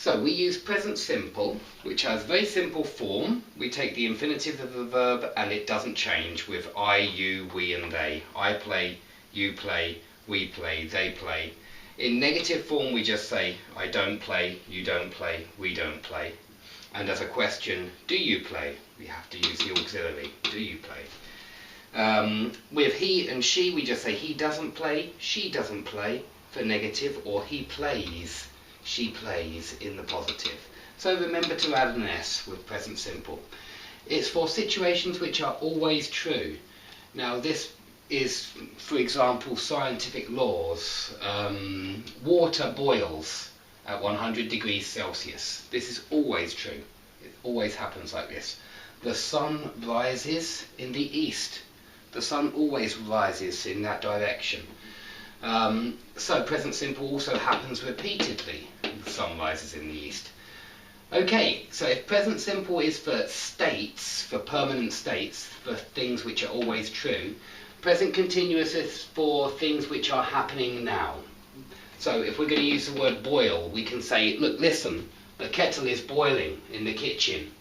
So we use present simple, which has very simple form. We take the infinitive of the verb and it doesn't change with I, you, we and they. I play, you play, we play, they play. In negative form we just say I don't play, you don't play, we don't play. And as a question, do you play? We have to use the auxiliary, do you play? With he and she we just say he doesn't play, she doesn't play for negative, or he plays, she plays in the positive. So remember to add an S with present simple. It's for situations which are always true. Now this is, for example, scientific laws. Water boils at 100 degrees Celsius. This is always true. It always happens like this. The sun rises in the east. The sun always rises in that direction. So present simple also happens repeatedly. The sun rises in the east. Okay, so if present simple is for states, for permanent states, for things which are always true, present continuous is for things which are happening now. So if we're going to use the word boil, we can say, look, listen, the kettle is boiling in the kitchen.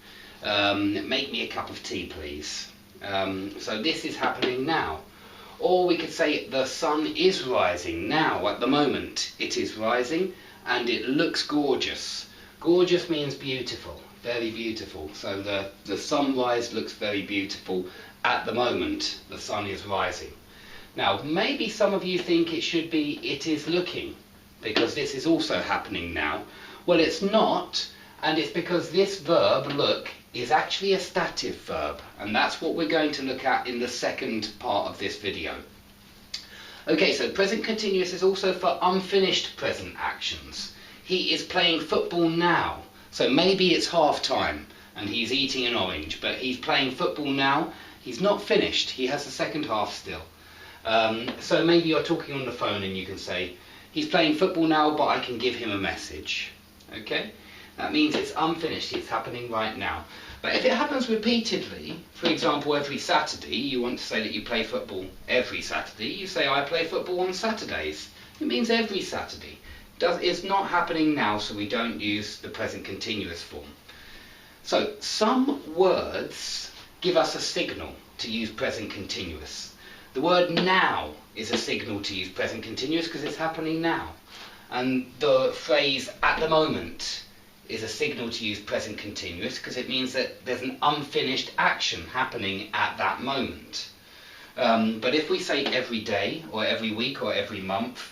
Make me a cup of tea, please. So this is happening now. Or we could say the sun is rising now, at the moment. It is rising and it looks gorgeous. Gorgeous means beautiful, very beautiful. So the sunrise looks very beautiful at the moment. The sun is rising. Now, maybe some of you think it should be it is looking, because this is also happening now. Well, it's not, and it's because this verb, look, is actually a stative verb, and that's what we're going to look at in the second part of this video. Okay, so present continuous is also for unfinished present actions. He is playing football now, so maybe it's half time and he's eating an orange, but he's playing football now. He's not finished, he has the second half still. So maybe you're talking on the phone and you can say, he's playing football now, but I can give him a message. Okay? That means it's unfinished, it's happening right now. But if it happens repeatedly, for example, every Saturday, you want to say that you play football every Saturday, you say, I play football on Saturdays. It means every Saturday. It's not happening now, so we don't use the present continuous form. So some words give us a signal to use present continuous. The word now is a signal to use present continuous because it's happening now. And the phrase at the moment is a signal to use present continuous because it means that there's an unfinished action happening at that moment. But if we say every day, or every week, or every month,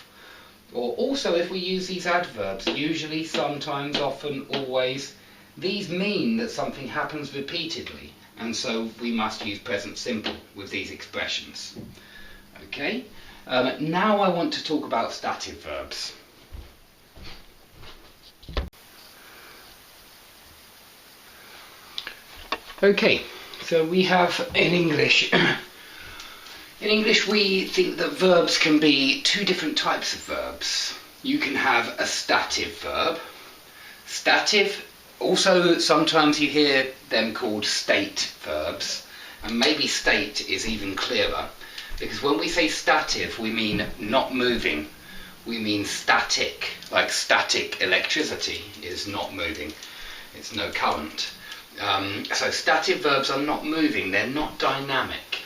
or also if we use these adverbs, usually, sometimes, often, always, these mean that something happens repeatedly, and so we must use present simple with these expressions. Okay, now I want to talk about stative verbs. Okay, so we have in English we think that verbs can be two different types of verbs. You can have a stative verb. Stative, also sometimes you hear them called state verbs, and maybe state is even clearer, because when we say stative we mean not moving. We mean static, like static electricity is not moving, it's no current. So stative verbs are not moving, they're not dynamic.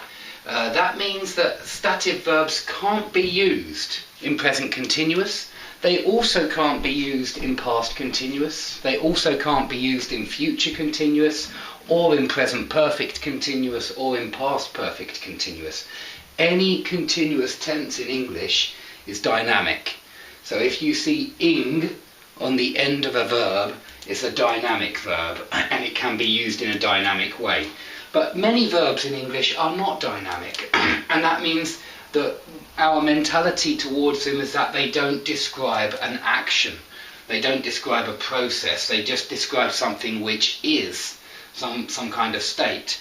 That means that stative verbs can't be used in present continuous. They also can't be used in past continuous. They also can't be used in future continuous, or in present perfect continuous, or in past perfect continuous. Any continuous tense in English is dynamic. So if you see ing on the end of a verb, it's a dynamic verb, and it can be used in a dynamic way. But many verbs in English are not dynamic, and that means that our mentality towards them is that they don't describe an action. They don't describe a process. They just describe something which is some kind of state.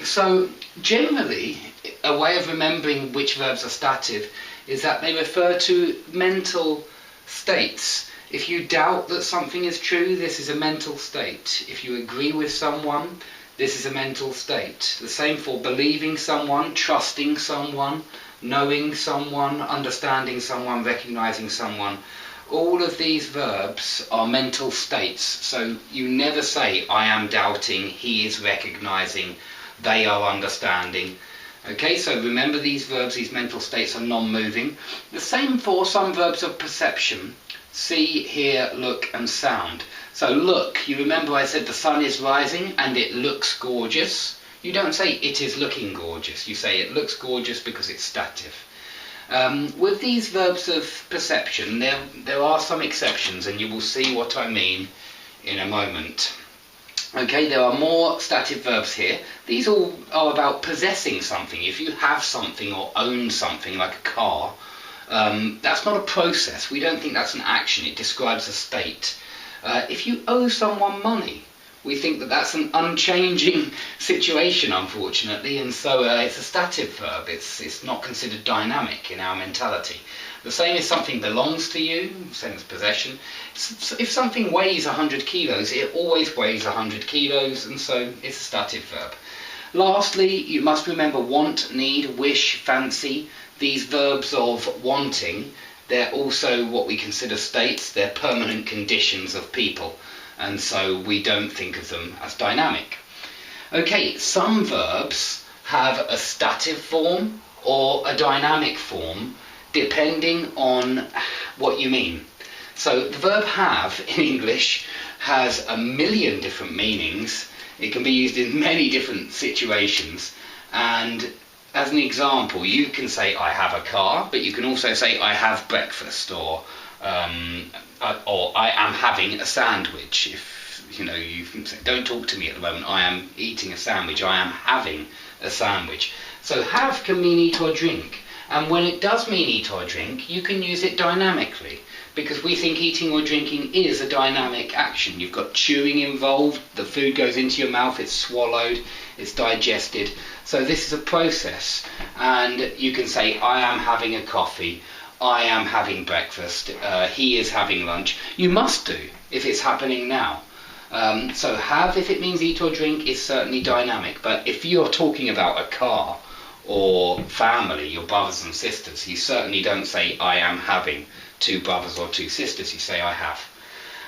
So generally, a way of remembering which verbs are stative is that they refer to mental states. If you doubt that something is true, this is a mental state. If you agree with someone, this is a mental state. The same for believing someone, trusting someone, knowing someone, understanding someone, recognizing someone. All of these verbs are mental states, so you never say I am doubting, he is recognizing, they are understanding. Okay, so remember these verbs, these mental states are non-moving. The same for some verbs of perception. See, hear, look and sound. So look, you remember I said the sun is rising and it looks gorgeous. You don't say it is looking gorgeous, you say it looks gorgeous because it's stative. With these verbs of perception, there are some exceptions, and you will see what I mean in a moment. Okay, there are more stative verbs here. These all are about possessing something. If you have something or own something, like a car, that's not a process. We don't think that's an action. It describes a state. If you owe someone money, we think that that's an unchanging situation, unfortunately, and so it's a stative verb. It's not considered dynamic in our mentality. The same if something belongs to you, same as possession. If something weighs 100 kilos, it always weighs 100 kilos, and so it's a stative verb. Lastly, you must remember want, need, wish, fancy. These verbs of wanting, they're also what we consider states. They're permanent conditions of people, and so we don't think of them as dynamic. Okay, some verbs have a stative form or a dynamic form depending on what you mean. So the verb have in English has a million different meanings. It can be used in many different situations, and as an example you can say I have a car, but you can also say I have breakfast, or I am having a sandwich. If you can say don't talk to me at the moment, I am eating a sandwich, I am having a sandwich. So have can mean eat or drink, and when it does mean eat or drink you can use it dynamically, because we think eating or drinking is a dynamic action. You've got chewing involved, the food goes into your mouth, it's swallowed, it's digested. So this is a process, and you can say I am having a coffee, I am having breakfast, he is having lunch. You must do if it's happening now. So have, if it means eat or drink, is certainly dynamic, but if you're talking about a car or family, your brothers and sisters, you certainly don't say I am having two brothers or two sisters, you say I have.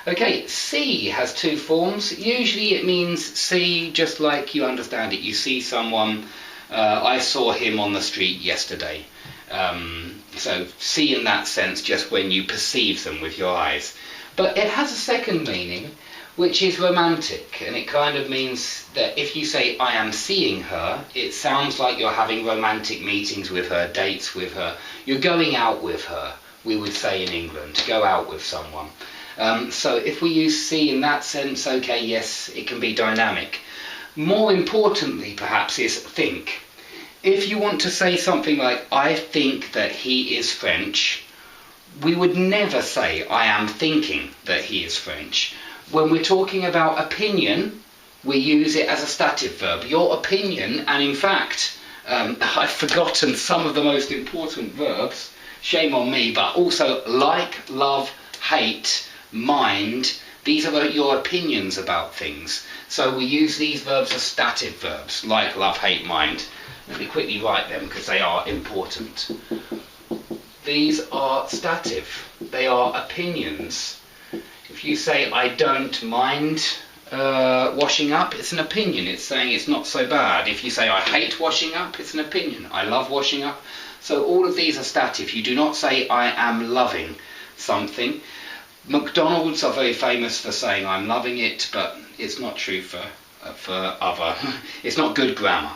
Okay, see has two forms. Usually it means see just like you understand it. You see someone, I saw him on the street yesterday. So see in that sense just when you perceive them with your eyes. But it has a second meaning, which is romantic, and it kind of means that if you say I am seeing her, it sounds like you're having romantic meetings with her, dates with her, you're going out with her, we would say in England, go out with someone. So if we use see in that sense, okay, yes, it can be dynamic. More importantly perhaps is think. If you want to say something like I think that he is French, we would never say I am thinking that he is French. When we're talking about opinion, we use it as a stative verb. Your opinion, and in fact, I've forgotten some of the most important verbs, shame on me, but also like, love, hate, mind, these are your opinions about things. So we use these verbs as stative verbs, like, love, hate, mind. Let me quickly write them because they are important. These are stative, they are opinions. If you say I don't mind washing up, it's an opinion. It's saying it's not so bad. If you say I hate washing up, it's an opinion. I love washing up. So all of these are stative. You do not say I am loving something. McDonald's are very famous for saying I'm loving it, but it's not true for other. It's not good grammar.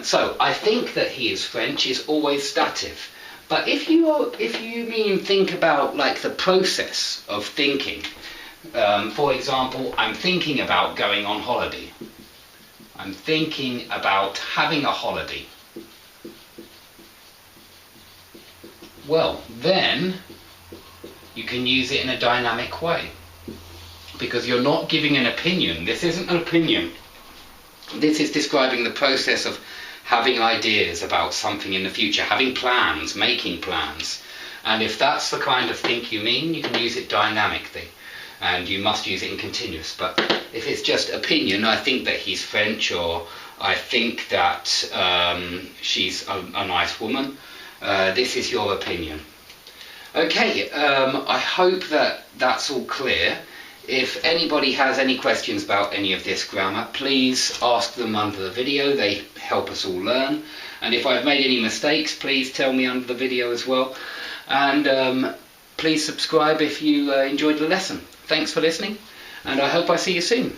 So I think that he is French is always stative. But if you mean think about like the process of thinking, for example, I'm thinking about going on holiday. I'm thinking about having a holiday. Well, then you can use it in a dynamic way, because you're not giving an opinion. This isn't an opinion. This is describing the process of having ideas about something in the future, having plans, making plans. And if that's the kind of thing you mean, you can use it dynamically, and you must use it in continuous. But if it's just opinion, I think that he's French, or I think that she's a nice woman, this is your opinion. Okay, I hope that that's all clear. If anybody has any questions about any of this grammar, please ask them under the video. They help us all learn. And if I've made any mistakes, please tell me under the video as well. And please subscribe if you enjoyed the lesson. Thanks for listening, and I hope I see you soon.